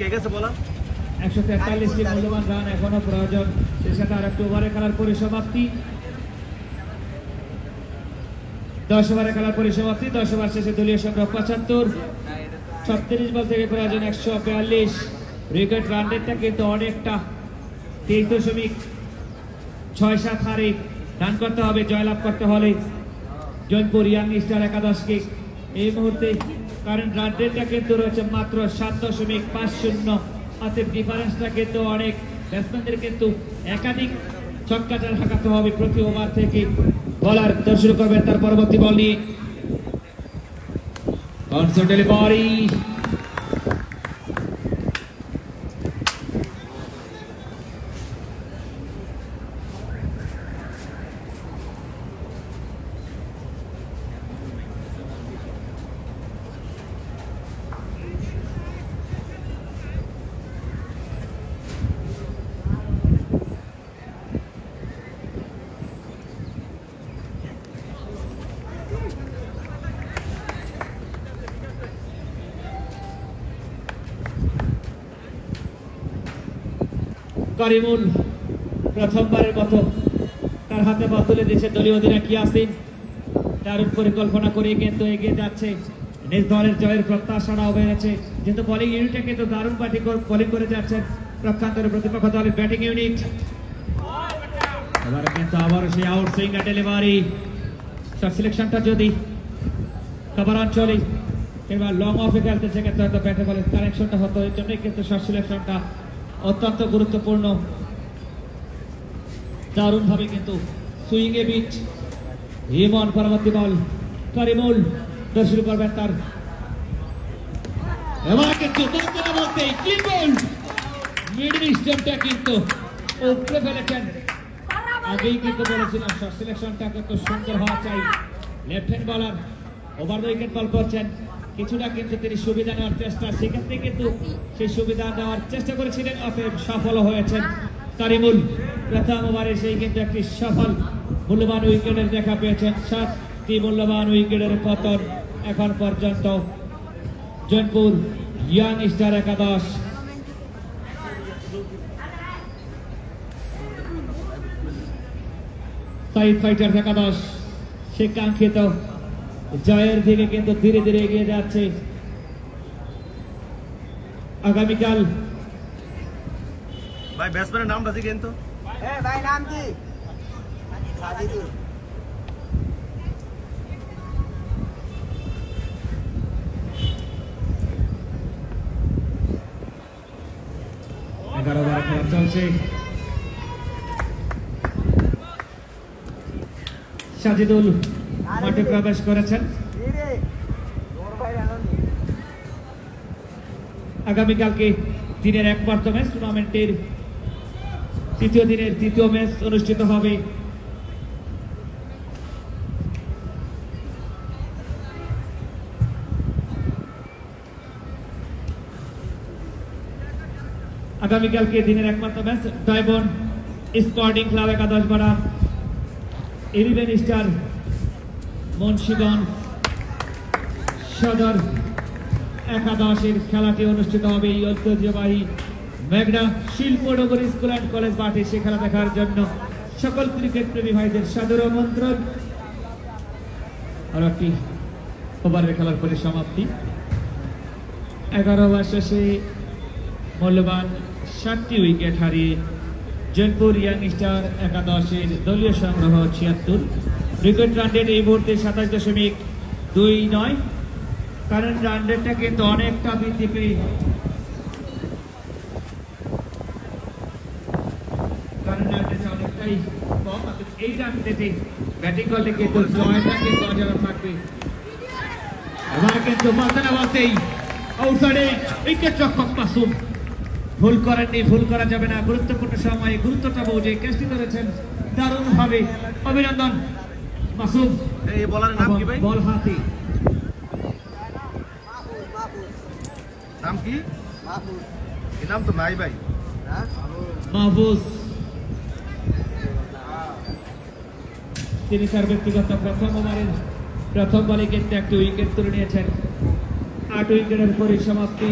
কে গেছে বলা 143টি মূল্যবান রান এখনো প্রয়োজন, সেই সাথে আর একটু ওভারে খেলার পরিসমাপ্তি। 10 ওভারে খেলার পরিসমাপ্তি। 10 ওভার শেষে দলীয় সংগ্রহ 75। 36 বল থেকে প্রয়োজন 142। উইকেট রান রেটটা কিন্তু অনেকটা 23.67 হারে রান করতে হবে জয়লাভ করতে হলে জয়পুর ইয়াং স্টার একাদশকে। এই মুহূর্তে কারেন্ট রান রেটটা কিন্তু রয়েছে মাত্র 7.50। অতএব ডিফারেন্সটা কিন্তু অনেক। ব্যাটসম্যানদের কিন্তু একাধিক ছক্কা হাঁকাতে হবে প্রতি ওভার থেকে। বলার শুরু করবেন তার পরবর্তী বল নিয়ে। ডেলিভারি করিমুল প্রথমবারের মতো তার হাতে বল তুলে দিয়েছে দলীয় অধিনায়ক ইয়াসিন। দারুণ পরিকল্পনা করে কিন্তু এগিয়ে যাচ্ছে, নিজ দলের জয়ের প্রত্যাশাটাও বেড়েছে। যেহেতু বোলিং ইউনিটে কিন্তু দারুণ বোলিং করে যাচ্ছেন প্রত্যান্তরের প্রতিপক্ষ দলের ব্যাটিং ইউনিট। এবারে কিন্তু আবার সেই আউট সুইং ডেলিভারি। শট সিলেকশনটা যদি কভার অঞ্চলে কিংবা লং অফে খেলতে সেক্ষেত্রে হয়তো ব্যাটে বলের কানেকশনটা হতো, এর জন্যই কিন্তু শট সিলেকশনটা অত্যন্ত গুরুত্বপূর্ণ। দারুণ ভাবে কিন্তু সুইং এ বিট ইমন। পরবর্তী বল করিমুল শুরু করবেন তার। এবার কিন্তু বলতেই ক্লিন বল, মিডল স্টাম্পটা কিন্তু উপরে ফেলেছেন। আগেই কিন্তু বলেছিলাম শট সিলেকশনটা কিন্তু সুন্দর হওয়া চাই। লেফট হ্যান্ড বলার ওভার দ্য উইকেট বল করছেন, কিছুটা কিন্তু তিনি সুবিধা নেওয়ার চেষ্টা, সেক্ষেত্রে কিন্তু সেই সুবিধা নেওয়ার চেষ্টা করেছিলেন, অতএব সফল হয়েছেন করিমুল। প্রথম ওভারে সেই কিন্তু একটি সফল মূল্যবান উইকেটের দেখা পেয়েছেন। 7টি মূল্যবান উইকেটের পতন এখন পর্যন্ত জয়পুর ইয়াং স্টার একাদশ। সাইড ফাইটার্স একাদশ সে কাঙ্ক্ষিত জয়ের দিকে কিন্তু ধীরে ধীরে এগিয়ে যাচ্ছে। আগামীকাল ভাই ব্যাটসম্যানের নামটা কি কিন্তু ভাই নাম কি? সাজিদুল। এগারো বার খেলা চলছে। সাজিদুল মাঠে প্রবেশ করেছেন। আগামীকালকে দিনের একমাত্র ম্যাচ, টুর্নামেন্টের তৃতীয় দিনের তৃতীয় ম্যাচ অনুষ্ঠিত হবে। আগামীকালকে দিনের একমাত্র ম্যাচ ডায়মন্ড স্পোর্টিং ক্লাব একাদশ বনাম 11 স্টার মুন্সিগঞ্জ সদর একাদশের খেলাটি অনুষ্ঠিত হবে এই ঐতিহ্যবাহী মেঘনা শিল্পনগর স্কুল অ্যান্ড কলেজ মাঠে। সে খেলা দেখার জন্য সকল ক্রিকেট প্রেমী ভাইদের সাদর আমন্ত্রণ। আর একটি ওভারের খেলার পরিসমাপ্তি। 11 ওভার শেষে মূল্যবান 7টি উইকেট হারিয়ে জয়পুর ইয়াং স্টার একাদশের দলীয় সংগ্রহ 76। উইকেট রান রেট এই মুহূর্তে 27.29। কারণ রান রেটটা কিন্তু অনেকটা বৃদ্ধি পেয়ে অনেকটাই কম। এই রান রেটে ব্যাটিং করলে কিন্তু জয়টা কিন্তু অজানা থাকবে। এবার কিন্তু বলতে না বলতেই আউটসাইডে উইকেট রক্ষক মাসুম ভুল করেননি, ভুল করা যাবে না। গুরুত্বপূর্ণ সময়ে গুরুত্বটা বুঝে ক্যাচটি করেছেন দারুণ ভাবে। অভিনন্দন মাসুম। এই বলার নাম কি ভাই? বল হাতে নাম কি? এই নাম তো নাই ভাই। মাহফুজ। তিনি তার ব্যক্তিগত প্রথম ওভারের প্রথম বলে কিন্তু একটি উইকেট তুলে নিয়েছেন। 8 উইকেটের পরিসমাপ্তি।